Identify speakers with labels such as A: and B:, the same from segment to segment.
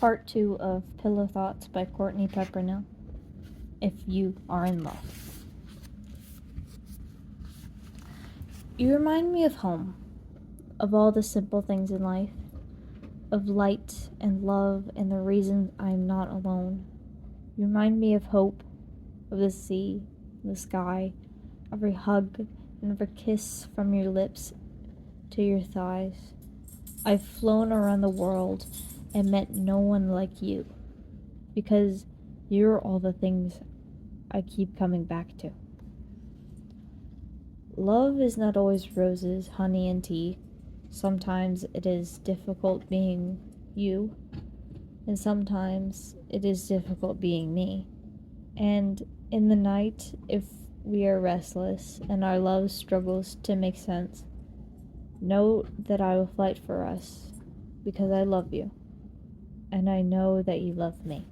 A: Part 2 of Pillow Thoughts by Courtney Peppernell. If you are in love. You remind me of home, of all the simple things in life, of light and love and the reason I am not alone. You remind me of hope, of the sea, the sky, every hug and every kiss from your lips to your thighs. I've flown around the world and met no one like you, because you're all the things I keep coming back to. Love is not always roses, honey, and tea. Sometimes it is difficult being you, and sometimes it is difficult being me. And in the night, if we are restless and our love struggles to make sense, know that I will fight for us, because I love you, and I know that you love me.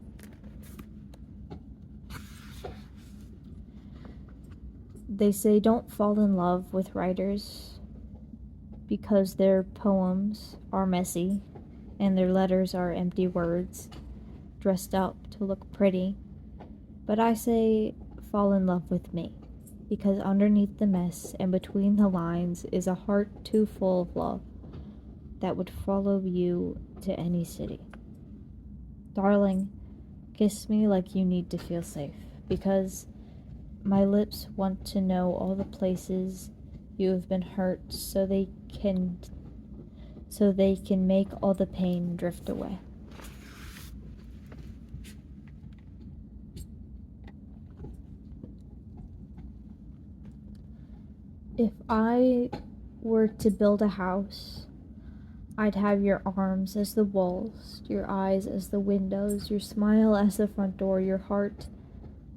A: They say don't fall in love with writers because their poems are messy and their letters are empty words dressed up to look pretty. But I say fall in love with me because underneath the mess and between the lines is a heart too full of love that would follow you to any city. Darling, kiss me like you need to feel safe, because my lips want to know all the places you have been hurt so they can make all the pain drift away. If I were to build a house, I'd have your arms as the walls, your eyes as the windows, your smile as the front door, your heart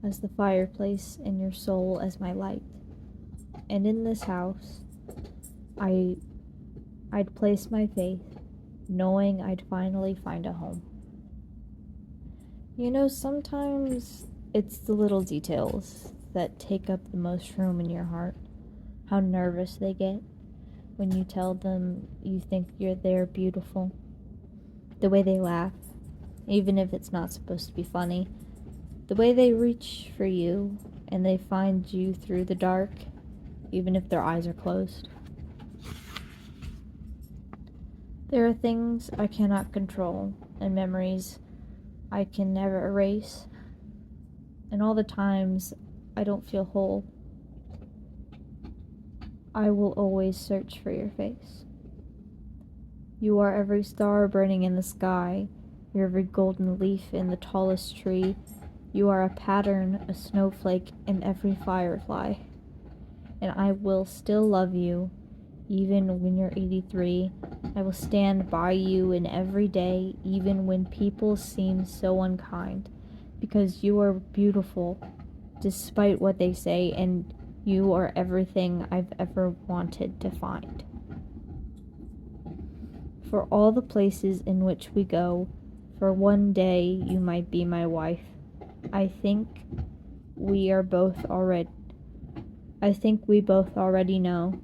A: as the fireplace, and your soul as my light. And in this house, I'd place my faith, knowing I'd finally find a home. You know, sometimes it's the little details that take up the most room in your heart. How nervous they get when you tell them you think they're beautiful. The way they laugh, even if it's not supposed to be funny. The way they reach for you and they find you through the dark, even if their eyes are closed. There are things I cannot control and memories I can never erase, and all the times I don't feel whole, I will always search for your face. You are every star burning in the sky, you're every golden leaf in the tallest tree, you are a pattern, a snowflake in every firefly, and I will still love you even when you're 83. I will stand by you in every day, even when people seem so unkind, because you are beautiful, despite what they say, and you are everything I've ever wanted to find. For all the places in which we go, for one day you might be my wife. I think we both already know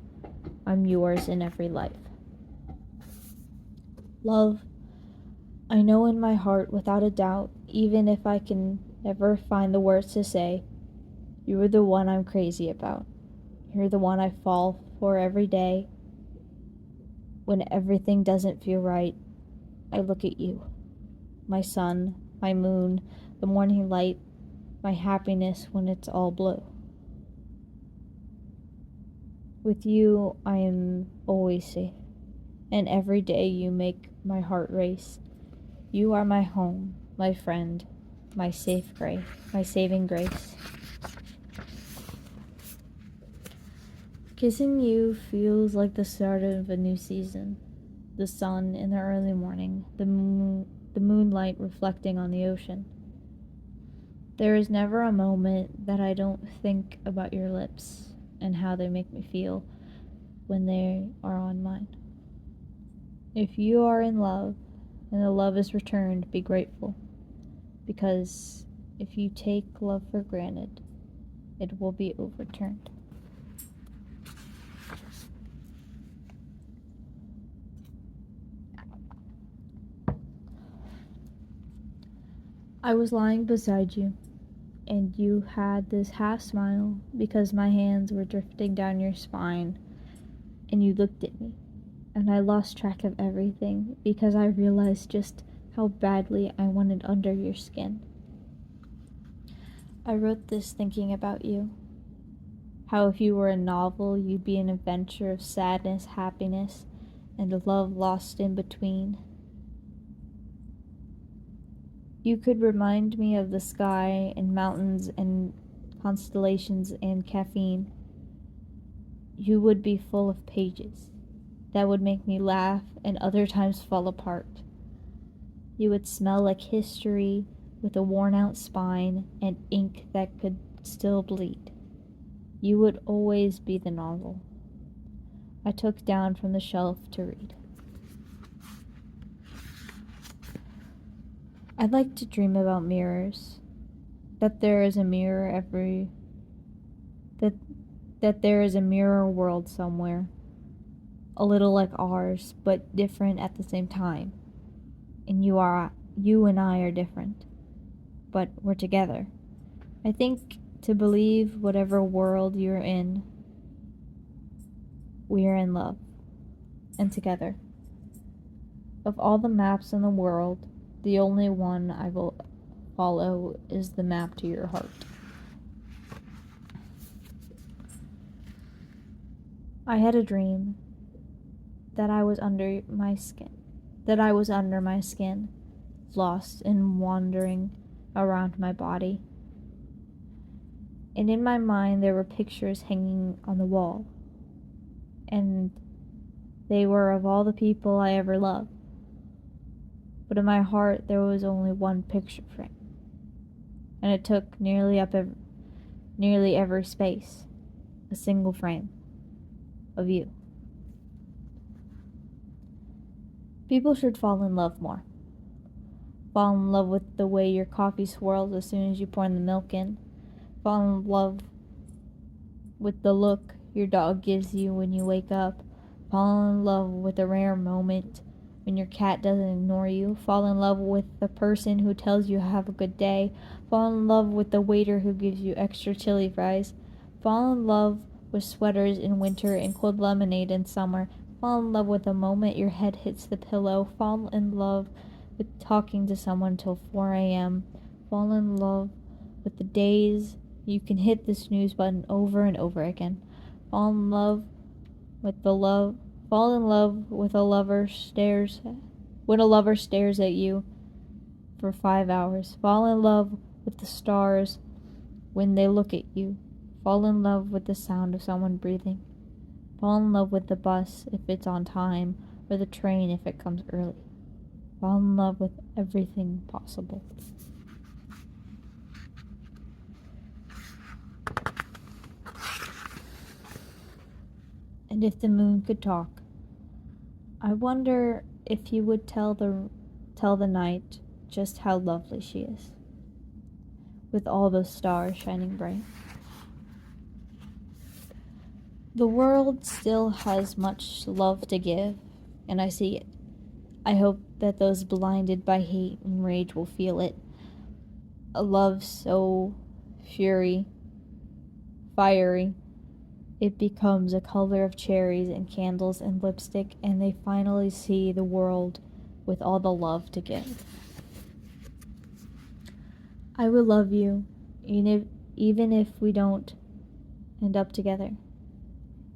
A: I'm yours in every life. Love, I know in my heart without a doubt, even if I can never find the words to say, you are the one I'm crazy about. You're the one I fall for every day. When everything doesn't feel right, I look at you. My sun, my moon, the morning light, my happiness when it's all blue. With you, I am always safe, and every day you make my heart race. You are my home, my friend, my saving grace. Kissing you feels like the start of a new season. The sun in the early morning, the moonlight reflecting on the ocean. There is never a moment that I don't think about your lips and how they make me feel when they are on mine. If you are in love and the love is returned, be grateful, because if you take love for granted, it will be overturned. I was lying beside you, and you had this half smile because my hands were drifting down your spine, and you looked at me, and I lost track of everything because I realized just how badly I wanted under your skin. I wrote this thinking about you. How if you were a novel, you'd be an adventure of sadness, happiness, and a love lost in between. You could remind me of the sky and mountains and constellations and caffeine. You would be full of pages that would make me laugh and other times fall apart. You would smell like history with a worn out spine and ink that could still bleed. You would always be the novel I took down from the shelf to read. I'd like to dream about mirrors, that there is a mirror that there is a mirror world somewhere, a little like ours, but different at the same time. And you and I are different, but we're together. I think to believe whatever world you're in, we are in love and together. Of all the maps in the world, the only one I will follow is the map to your heart. I had a dream that I was under my skin, lost and wandering around my body. And in my mind there were pictures hanging on the wall, and they were of all the people I ever loved. But in my heart there was only one picture frame, and it took nearly every space, a single frame of you. People should fall in love more. Fall in love with the way your coffee swirls as soon as you pour the milk in. Fall in love with the look your dog gives you when you wake up. Fall in love with a rare moment when your cat doesn't ignore you. Fall in love with the person who tells you have a good day. Fall in love with the waiter who gives you extra chili fries. Fall in love with sweaters in winter and cold lemonade in summer. Fall in love with the moment your head hits the pillow. Fall in love with talking to someone till 4 a.m. Fall in love with the days you can hit the snooze button over and over again. Fall in love with the love. Fall in love with a lover stares when a lover stares at you for 5 hours. Fall in love with the stars when they look at you. Fall in love with the sound of someone breathing. Fall in love with the bus if it's on time, or the train if it comes early. Fall in love with everything possible. And if the moon could talk, I wonder if he would tell the night just how lovely she is, with all those stars shining bright. The world still has much love to give, and I see it. I hope that those blinded by hate and rage will feel it. A love so fiery, it becomes a color of cherries and candles and lipstick, and they finally see the world with all the love to give. I will love you, even if we don't end up together.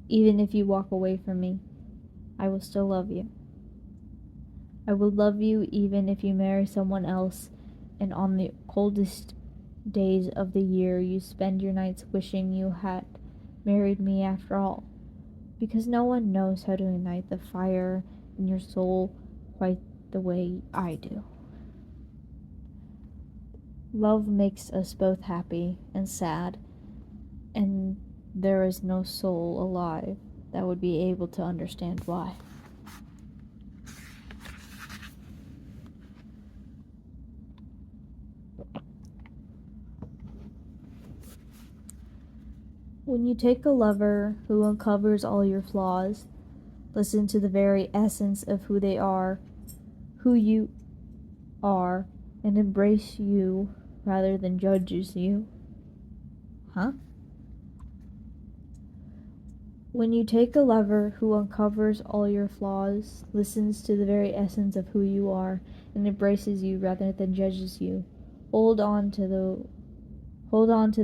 A: Even if you walk away from me, I will still love you. I will love you even if you marry someone else, and on the coldest days of the year you spend your nights wishing you had married me after all, because no one knows how to ignite the fire in your soul quite the way I do. Love makes us both happy and sad, and there is no soul alive that would be able to understand why. When you take a lover who uncovers all your flaws, listen to the very essence of who they are, who you are, and embrace you rather than judges you. Huh? When you take a lover who uncovers all your flaws, listens to the very essence of who you are, and embraces you rather than judges you, hold on to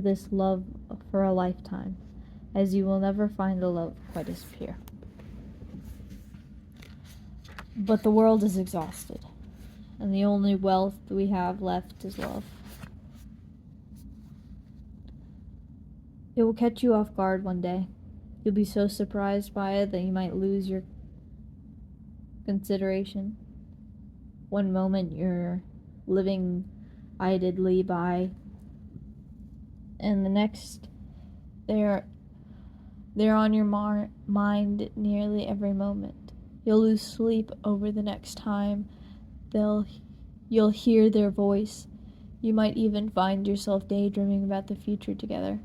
A: this love for a lifetime, as you will never find a love quite as pure. But the world is exhausted, and the only wealth we have left is love. It will catch you off guard one day. You'll be so surprised by it that you might lose your consideration. One moment you're living idly by, and the next they're on your mind nearly every moment. You'll lose sleep over the next time you'll hear their voice. You might even find yourself daydreaming about the future together.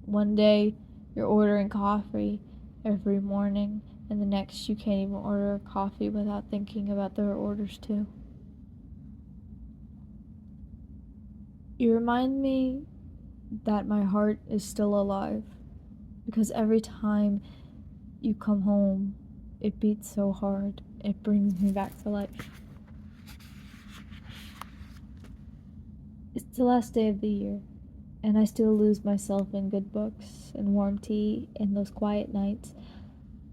A: One day you're ordering coffee every morning, and the next you can't even order a coffee without thinking about their orders too. You remind me that my heart is still alive, because every time you come home, it beats so hard, it brings me back to life. It's the last day of the year, and I still lose myself in good books and warm tea and those quiet nights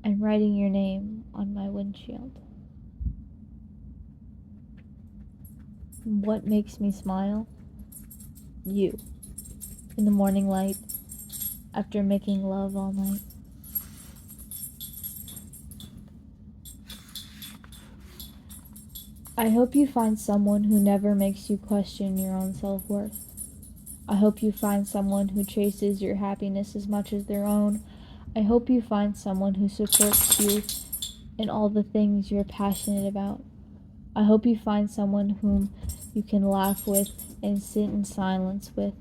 A: and writing your name on my windshield. What makes me smile? You. In the morning light, after making love all night. I hope you find someone who never makes you question your own self-worth. I hope you find someone who chases your happiness as much as their own. I hope you find someone who supports you in all the things you're passionate about. I hope you find someone whom you can laugh with and sit in silence with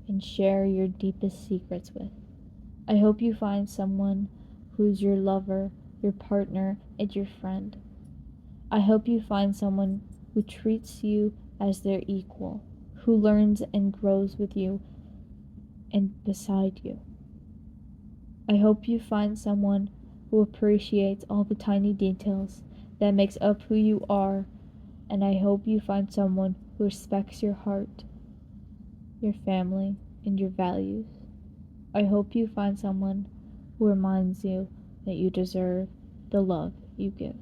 A: and share your deepest secrets with. I hope you find someone who's your lover, your partner, and your friend. I hope you find someone who treats you as their equal, who learns and grows with you and beside you. I hope you find someone who appreciates all the tiny details that makes up who you are, and I hope you find someone who respects your heart, your family, and your values. I hope you find someone who reminds you that you deserve the love you give.